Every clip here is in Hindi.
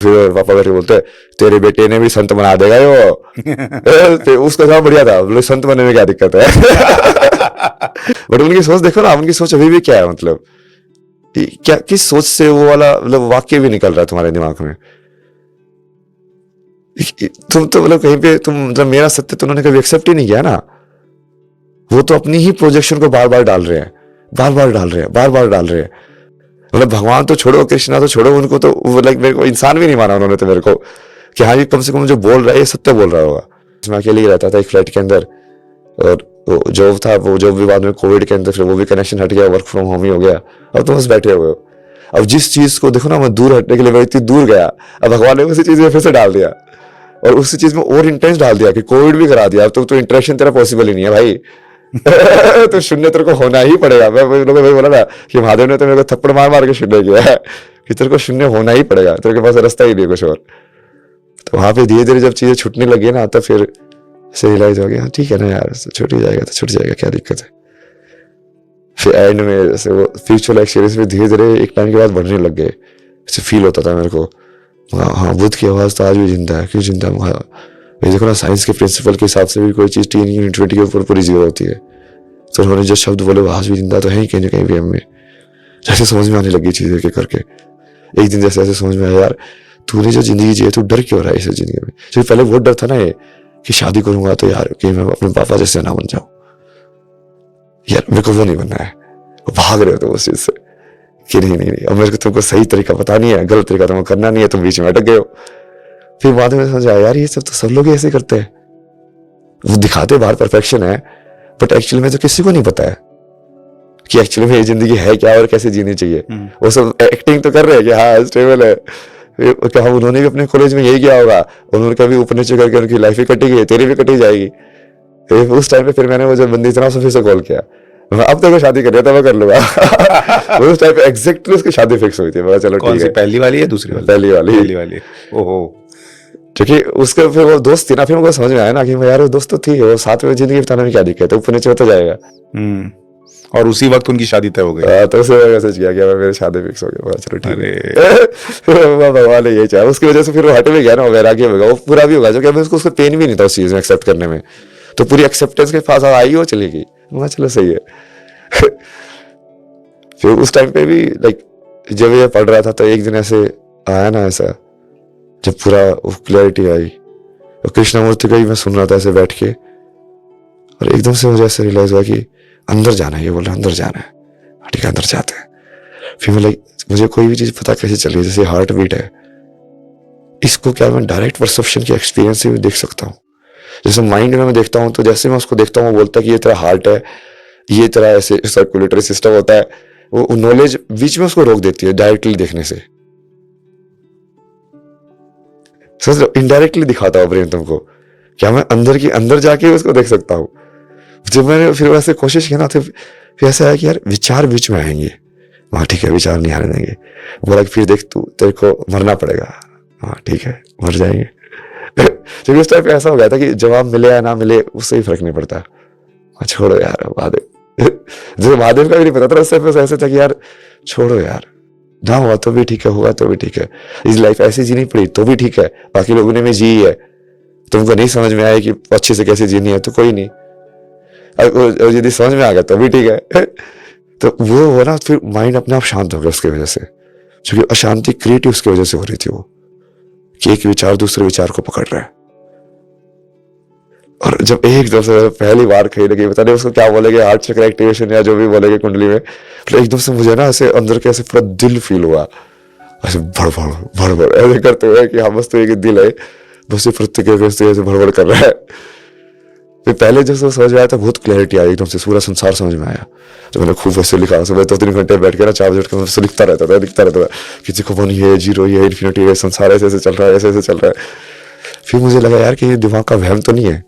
फिर पापा करके बोलते तेरे बेटे ने भी संत बना देगा ये फिर उसका जवाब बढ़िया था, बोले संत बनने में क्या दिक्कत है बट उनकी सोच देखो ना, उनकी सोच अभी भी क्या है, मतलब क्या किस सोच से वो वाला मतलब वाक्य भी निकल रहा है तुम्हारे दिमाग में। तुम तो मतलब कहीं पे तुम मतलब मेरा सत्य तो उन्होंने कभी एक्सेप्ट ही नहीं किया ना, वो तो अपनी ही प्रोजेक्शन को बार बार डाल रहे हैं, बार बार डाल रहे हैं, बार बार डाल रहे हैं। मतलब भगवान तो छोड़ो, कृष्णा तो छोड़ो, उनको तो लाइक मेरे को इंसान भी नहीं माना उन्होंने तो मेरे को, कि हाँ ये कम से कम जो बोल रहा है ये सत्य बोल रहा होगा। मैं अकेले ही रहता था एक फ्लैट के अंदर, और जॉब था, वो जॉब भी बाद में कोविड के अंदर फिर वो भी कनेक्शन हट गया, वर्क फ्रॉम होम ही हो गया। अब तो बस बैठे हुए हो। अब जिस चीज को देखो ना, मैं दूर हटने के लिए मैं इतनी दूर गया, अब भगवान ने उसी चीज में फिर से डाल दिया, और उसी चीज में और इंटेंस डाल दिया कि कोविड भी करा दिया। अब तो इंटरेक्शन तेरा पॉसिबल ही नहीं है भाई तो शून्य तेरे को होना ही पड़ेगा। मैं वही बोला ना कि महादेव ने तो मेरे को थप्पड़ मार मार के शून्य किया है कि तेरे को शून्य होना ही पड़ेगा, तेरे के पास रास्ता ही नहीं कुछ और। तो वहां पे धीरे धीरे जब चीजें छूटने लगी ना, तब फिर से रियलाइज हो गया ठीक है ना यार, छूट ही जाएगा तो छूट जाएगा, क्या दिक्कत है। फिर एंड में जैसे वो स्पिरिचुअल एक्सपीरियंस में धीरे धीरे एक टाइम के बाद बढ़ने लग गए, जैसे फील होता था मेरे को हाँ बुद्ध की आवाज तो आज भी जिंदा है, क्यों जिंदा है। देखो ना साइंस के प्रिंसिपल के हिसाब से भी कोई चीज 10 यूनिट 20 के ऊपर पूरी जीरो होती है, तो उन्होंने जो शब्द बोले वो आज भी जिंदा तो है ही कहीं ना कहीं भी हमें। जैसे समझ में आने लगी चीजें के करके, एक दिन जैसे ऐसे समझ में आया यार तूने जो जिंदगी जी है तू डर क्यों रहा है इस जिंदगी में। क्योंकि पहले बहुत डर था ना ये कि शादी करूंगा तो यार कि मैं अपने पापा जैसे ना बन जाऊं, यार मेरे को वो नहीं बनना है। वो भाग रहे हो तुम उस चीज से कि नहीं नहीं नहीं, अब मेरे को तुमको सही तरीका पता नहीं है, गलत तरीका तुमको करना नहीं है, तुम बीच में अटक गए हो। फिर बाद में समझ आया यार ये सब तो सब लोग ऐसे करते हैं, वो दिखाते बाहर परफेक्शन है, बट एक्चुअली में तो किसी को नहीं पता है कि एक्चुअली में ये जिंदगी है क्या और कैसे जीनी चाहिए। वो सब एक्टिंग तो कर रहे हैं कि हाँ स्टेबल है, क्या उन्होंने भी अपने कॉलेज में यही किया होगा, उन्होंने कभी ऊपर नीचे करके उनकी लाइफ ही कटी गई, तेरी भी कटी जाएगी। उस टाइम पे फिर मैंने वो जब बंदी इतना फिर से कॉल किया, अब तक शादी कर रहा था मैं कर लूंगा उस टाइम पे एग्जैक्टली उसकी शादी फिक्स हुई थी। मैं चलो ठीक है। पहली वाली है दूसरी वाली? पहली वाली। ओहो। क्योंकि उसके फिर वो दोस्त थी ना, फिर मुझे समझ में आया ना कि यार वो दोस्त तो थी, वो साथ में जिंदगी बिताने में क्या दिक्कत है, ऊपर नीचे होता जाएगा। और उसी वक्त उनकी शादी तय हो गई। तो उसे मैसेज किया कि मेरी शादी फिक्स हो गई। चलो ठीक है भगवान ने यही चाहा, उसकी वजह से फिर वो हट भी गया ना, वैराग्य होगा, वो पूरा भी होगा, जो कि उसको पेन भी नहीं था उस चीज में एक्सेप्ट करने में, तो पूरी एक्सेप्टेंस के पास आई वो चली गई। मैं चलो सही है फिर उस टाइम पे भी लाइक जब ये पढ़ रहा था तो एक दिन ऐसे आया ना, ऐसा जब पूरा क्लैरिटी आई, और कृष्णमूर्ति का ही मैं सुन रहा था ऐसे बैठ के, और एकदम से मुझे ऐसे रियलाइज हुआ कि अंदर जाना है, ये बोल रहा अंदर जाना है, ठीक है अंदर जाते हैं। फिर मैं लाइक मुझे कोई भी चीज पता कैसे चल रही है, जैसे हार्ट बीट है, इसको क्या मैं डायरेक्ट परसेप्शन के एक्सपीरियंस से भी देख सकता हूँ। जैसे माइंड में मैं देखता हूँ, तो जैसे मैं उसको देखता हूँ वो बोलता है कि ये तेरा हार्ट है, ये तेरा ऐसे सर्कुलेटरी सिस्टम होता है, वो नॉलेज बीच में उसको रोक देती है डायरेक्टली देखने से। समझ लो इनडायरेक्टली दिखाता हूँ ब्रेन तुमको, क्या मैं अंदर की अंदर जाके उसको देख सकता हूँ। जब मैंने फिर वैसे कोशिश की ना, तो फिर ऐसा है कि यार विचार बीच में आएंगे, हाँ ठीक है विचार नहीं आने देंगे। बोला फिर देख तू तेरे को मरना पड़ेगा, हाँ ठीक है मर जाएंगे क्योंकि उस टाइम पे ऐसा हो गया था कि जवाब मिले या ना मिले उससे ही फर्क नहीं पड़ता, छोड़ो यार महादेव जो महादेव का भी नहीं पता था, उससे ऐसे था कि यार छोड़ो यार, ना हुआ तो भी ठीक है, हुआ तो भी ठीक है, इस लाइफ ऐसी जीनी पड़ी तो भी ठीक है, बाकी लोगों ने भी जी है, तुमको नहीं समझ में आया कि अच्छे से कैसे जीनी है तो कोई नहीं, और यदि समझ में आ गया तो भी ठीक है तो वो हो ना, फिर माइंड अपने आप शांत हो गया उसकी वजह से, क्योंकि अशांति क्रिएट उसकी वजह से हो रही थी वो, कि एक विचार दूसरे विचार को पकड़ रहा है। और जब एकदम से पहली बार कही लगी, पता नहीं उसको क्या बोलेंगे, हार्ट चक्र एक्टिवेशन या जो भी बोलेंगे कुंडली में, तो एकदम से मुझे ना ऐसे अंदर के ऐसे पूरा दिल फील हुआ, ऐसे भड़ ऐसे करते हुए कि हाँ बस तो एक दिल है, बस ये प्रत्येक ऐसे भड़ कर रहा है। फिर पहले जब समझ में आया था बहुत क्लैरिटी आई, एकदम से पूरा संसार समझ में आया। तो मैंने खूब वैसे लिखा, सुबह 2-3 घंटे बैठ के ना 4 बजे उठ के लिखता रहता था किसी को 1 है 0 है इन्फिनिटी है, संसार ऐसे ऐसे चल रहा है, ऐसे ऐसे चल रहा है। फिर मुझे लगा यार कि ये दिमाग का वहम तो नहीं है,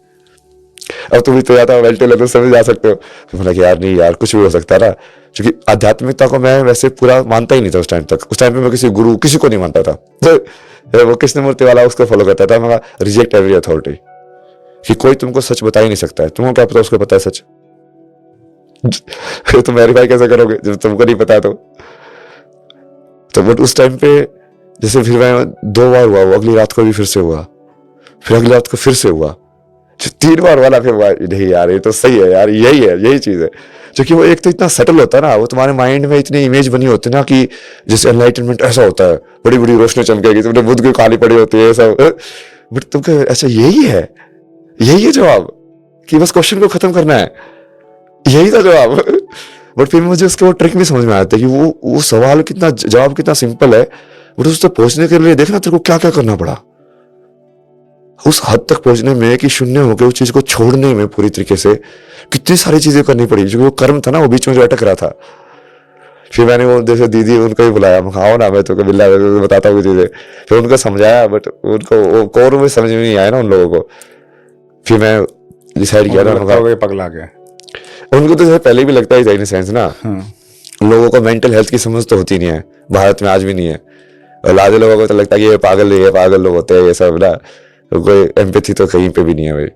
अब तुम भी तो या तो मेल्टे लेते समझ जा सकते हो। फिर मैंने कहा यार नहीं यार कुछ भी हो सकता है ना, क्योंकि आध्यात्मिकता को मैं वैसे पूरा मानता ही नहीं था उस टाइम तक। उस टाइम पे मैं किसी गुरु किसी को नहीं मानता था, तो वो कृष्णमूर्ति वाला उसको फॉलो करता था। मैं रिजेक्ट एवरी अथॉरिटी, कि कोई तुमको सच बता ही नहीं सकता है, तुमको क्या पता उसको पता है सच तुम वेरीफाई कैसे करोगे जब तुमको नहीं पता तो बट उस टाइम पे जैसे फिर मैं 2 बार हुआ, वो अगली रात को भी फिर से हुआ, फिर अगली रात को फिर से हुआ, 3 बार वाला फिर हुआ। नहीं यार ये तो सही है यार, यही है, यही चीज है। क्योंकि वो एक तो इतना सटल होता है ना, वो तुम्हारे माइंड में इतनी इमेज बनी होती है ना कि जैसे एनलाइटनमेंट ऐसा होता है, बड़ी बड़ी रोशनी चमकेगी, तुमने बुद्ध की कहानी पड़ी होती है सब, बट तुमको अच्छा यही है जवाब, कि बस क्वेश्चन को खत्म करना है, यही था जवाब। बट फिर मुझे उसके वो ट्रिक भी समझ में आता है कि वो सवाल कितना, जवाब कितना सिंपल है, बट उस तक पहुंचने के लिए देखना तेरे को क्या क्या करना पड़ा, उस हद तक पहुंचने में कि शून्य होकर उस चीज को छोड़ने में पूरी तरीके से कितनी सारी चीजें करनी पड़ी, जो वो कर्म था ना वो बीच में जो अटक रहा था। फिर मैंने वो जैसे दीदी उनको ही बुलाया, आओ ना मैं तुमको बिल्ला बताता हूँ चीजें, फिर उनको समझाया, बट उनको वो कोर में समझ में नहीं आया ना उन लोगों को। फिर मैं डिसाइड किया ना, पगला गया उनको तो पहले भी लगता ही था इन सेंस ना, लोगों को मेंटल हेल्थ की समझ तो होती नहीं है, भारत में आज भी नहीं है, और लादे लोगों को तो लगता है कि ये पागल लोग होते हैं ये सब ना, कोई एम्पैथी तो कहीं पे भी नहीं है भाई।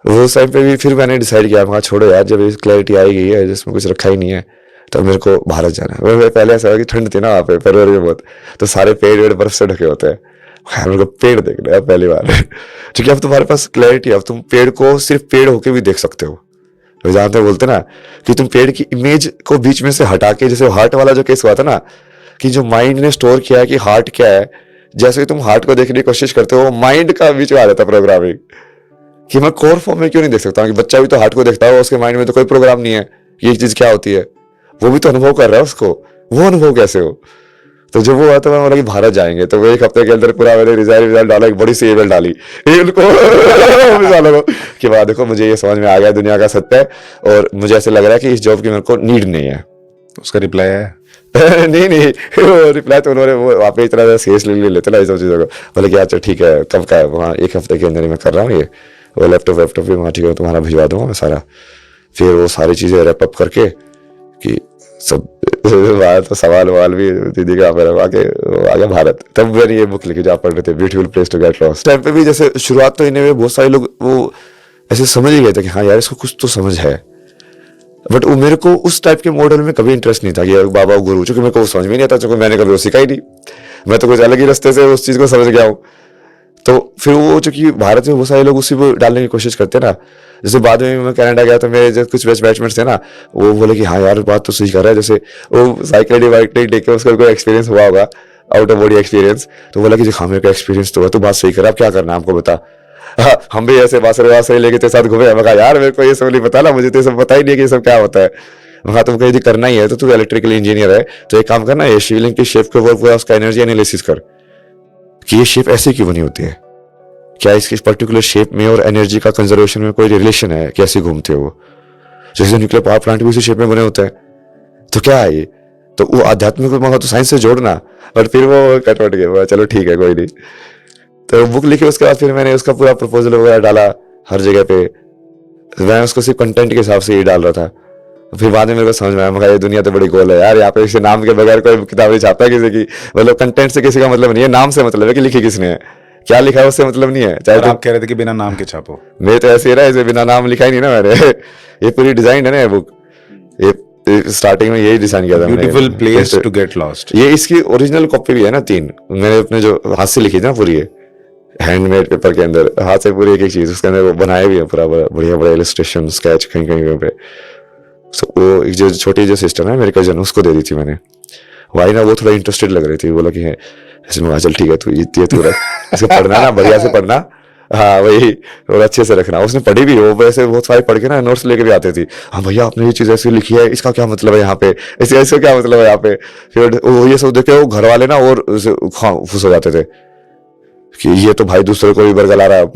वो टाइम पे भी फिर मैंने डिसाइड किया, मैं छोड़ो यार, जब क्लैरिटी आई गई है जिसमें कुछ रखा ही नहीं है, तो मेरे को भारत जाना है। पहले ऐसा कि ठंड थी ना वहाँ पे फरवरी में बहुत, तो सारे पेड़ बर्फ से ढके होते हैं, मेरे को पेड़ देखना है पहली बार। क्योंकि अब तुम्हारे पास क्लैरिटी, अब तुम पेड़ को सिर्फ पेड़ होके भी देख सकते हो। जहाँ तक बोलते ना कि तुम पेड़ की इमेज को बीच में से हटा के, जैसे हार्ट वाला जो केस हुआ था ना, कि जो माइंड ने स्टोर किया है कि हार्ट क्या है, जैसे तुम हार्ट को देखने की कोशिश करते हो, माइंड का बीच में आ जाता प्रोग्रामिंग, कि मैं कोर फॉर्म में क्यों नहीं देख सकता, कि बच्चा भी तो हार्ट को देखता है, उसके माइंड में तो कोई प्रोग्राम नहीं है ये चीज क्या होती है, वो भी तो अनुभव कर रहा है उसको, वो अनुभव कैसे हो। तो जब वो हुआ तो मैं बोला कि भारत जाएंगे, तो वो 1 हफ्ते के अंदर पूरा मैंने रिजल्ट डाला, एक बड़ी सी ईमेल डाली उनको कि वाह देखो मुझे ये समझ में आ गया दुनिया का सत्य है, और मुझे ऐसे लग रहा है कि इस जॉब की मेरे को नीड नहीं है। उसका रिप्लाई है नहीं वो रिप्लाई तो उन्होंने वो वहाँ पे इतना सीरियसली लेते ना इस सब चीज़ों को, बोले कि अच्छा ठीक है कब का है, वहाँ 1 हफ्ते के अंदर ही मैं कर रहा हूँ ये, वो लैपटॉप भी वहाँ ठीक है तुम्हारा भिजवा दूंगा मैं सारा। फिर वो सारी चीज़ें रैप अप करके कि सब तो सवाल भी दीदी का आके आ गया भारत। तब मैंने ये बुक लिखी जो आप पढ़ रहे थे, beautiful place to get lost. Time पे भी जैसे शुरुआत तो इन्हें बहुत सारे लोग वो ऐसे समझ ही गए थे कि हाँ यार इसको कुछ तो समझ है, बट वो मेरे को उस टाइप के मॉडल में कभी इंटरेस्ट नहीं था कि बाबा गुरु, चूंकि मेरे को समझ में नहीं आता, चूंकि मैंने कभी वो सीखा ही नहीं, मैं तो कुछ अलग ही रास्ते से उस चीज को समझ गया हूँ। तो फिर वो चूंकि भारत में बहुत सारे लोग उसी को डालने की कोशिश करते हैं ना, जैसे बाद में मैं कनाडा गया तो मेरे जो कुछ बैचमेट्स थे ना, वो बोले कि हाँ यार बात तो सही कर रहा है, जैसे वो साइकिल लेके उसका कोई एक्सपीरियंस हुआ होगा, आउट ऑफ बॉडी एक्सपीरियंस, तो बोला कि हाँ मेरे को एक्सपीरियंस तो हुआ, तो बात सही कर रहा है, अब क्या करना है हमको बता। हाँ, हम भी ऐसे बासरे लेके तेरे साथ घूमे, मैं कहा यार मेरे को ये सब नहीं पता ना, मुझे तो ये सब पता ही नहीं है कि ये सब क्या होता है। हाँ तुमको यदि करना ही है तो तू इलेक्ट्रिकल इंजीनियर है, तो एक काम करना, ये शिवलिंग की शेप के ऊपर पूरा उसका एनर्जी एनालिसिस कर कि ये शेप ऐसी क्यों बनी होती है, क्या इसकी पर्टिकुलर शेप में और एनर्जी का कंजर्वेशन में कोई रिलेशन है, कैसे घूमते हो, जैसे न्यूक्लियर पावर प्लांट भी उसी शेप में बने होते हैं, तो क्या है ये, तो वो आध्यात्मिक को तो साइंस से जोड़ना, और फिर वो कटवट गया, चलो ठीक है कोई नहीं। तो बुक लिखी, उसके बाद फिर मैंने उसका पूरा प्रपोजल वगैरह डाला हर जगह पे, मैं उसको सिर्फ कंटेंट के हिसाब से ही डाल रहा था। फिर बाद में मेरे को समझ में आया, मगर ये दुनिया तो बड़ी गोल है यार, यहाँ पे किसी नाम के बगैर कोई किताब नहीं छापता किसी की, मतलब कंटेंट से किसी का मतलब नहीं है, नाम से मतलब है कि लिखी किसने है, क्या लिखा है उससे मतलब नहीं है। चाहे आप कह रहे थे कि बिना नाम के छापो, मेरे तो ऐसे ही रहा, इसे बिना नाम लिखा ही नहीं ना मैंने। ये पूरी डिजाइन है ना ये बुक, ये स्टार्टिंग में यही डिजाइन किया था, beautiful place to get lost. ये इसकी ओरिजिनल कॉपी भी है ना 3, मैंने अपने जो हाथ से लिखी थी ना पूरी, हैंडमेड पेपर के अंदर हाथ से पूरी एक चीज उसके अंदर वो बनाए भी है, पूरा बढ़िया बढ़िया इलस्ट्रेशन स्केच कहीं कहीं पे। वो एक जो छोटी जो सिस्टर है मेरे कजन, उसको दे दी थी मैंने, भाई ना वो थोड़ा इंटरेस्टेड लग रही थी, बोला कि है ऐसे में चल ठीक है तू ये तू रख इसको पढ़ना ना बढ़िया से पढ़ना, हाँ वही, और अच्छे से रखना। उसने पढ़ी भी, वो वैसे बहुत सारी पढ़ के ना नोट्स लेके भी आती थी, हाँ भैया आपने ये चीज ऐसी लिखी है, इसका क्या मतलब है यहाँ पे, ऐसे क्या मतलब है यहाँ पे। फिर वो ये सब देख के वो घर वाले ना और खुश हो जाते थे कि ये तो भाई दूसरे को भी बरगला रहा है।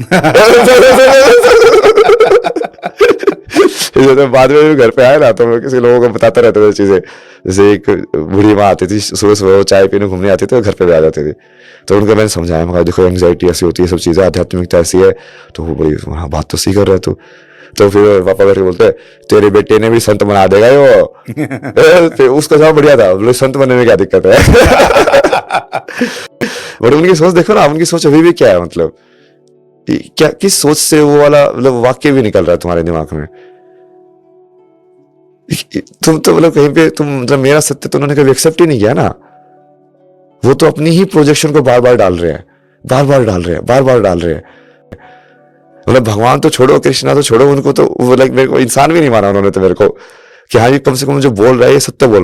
तो बाद में भी घर पे आए ना तो मैं किसी लोगों को बताता रहता था चीजें, जैसे एक बूढ़ी माँ आती थी सुबह सुबह चाय पीने घूमने आती थी, घर पे भी आ जाती थी, तो उनको मैंने समझाया, मगर देखो एंग्जाइटी ऐसी होती है, सब चीजें आध्यात्मिकता ऐसी है, तो वो बड़ी हाँ बात तो सही कर रहा है तू। तो फिर पापा करके बोलते तेरे बेटे ने भी संत बना देगा वो। फिर उसका जवाब बढ़िया था, बोले संत बनने में क्या दिक्कत है। बट उनकी सोच देखो ना, उनकी सोच अभी भी क्या है, मतलब क्या किस सोच से वो वाला मतलब वाक्य भी निकल रहा है तुम्हारे दिमाग में। तुम तो मतलब कहीं पे तुम मतलब मेरा सत्य तो उन्होंने कभी एक्सेप्ट ही नहीं किया ना, वो तो अपनी ही प्रोजेक्शन को बार बार डाल रहे हैं, बार बार डाल रहे हैं, बार बार डाल रहे हैं। मतलब भगवान तो छोड़ो, कृष्णा तो छोड़ो, उनको तो वो लाइक मेरे को इंसान भी नहीं माना उन्होंने तो मेरे को, कि हाँ ये कम से कम जो बोल रहा है ये सत्य बोल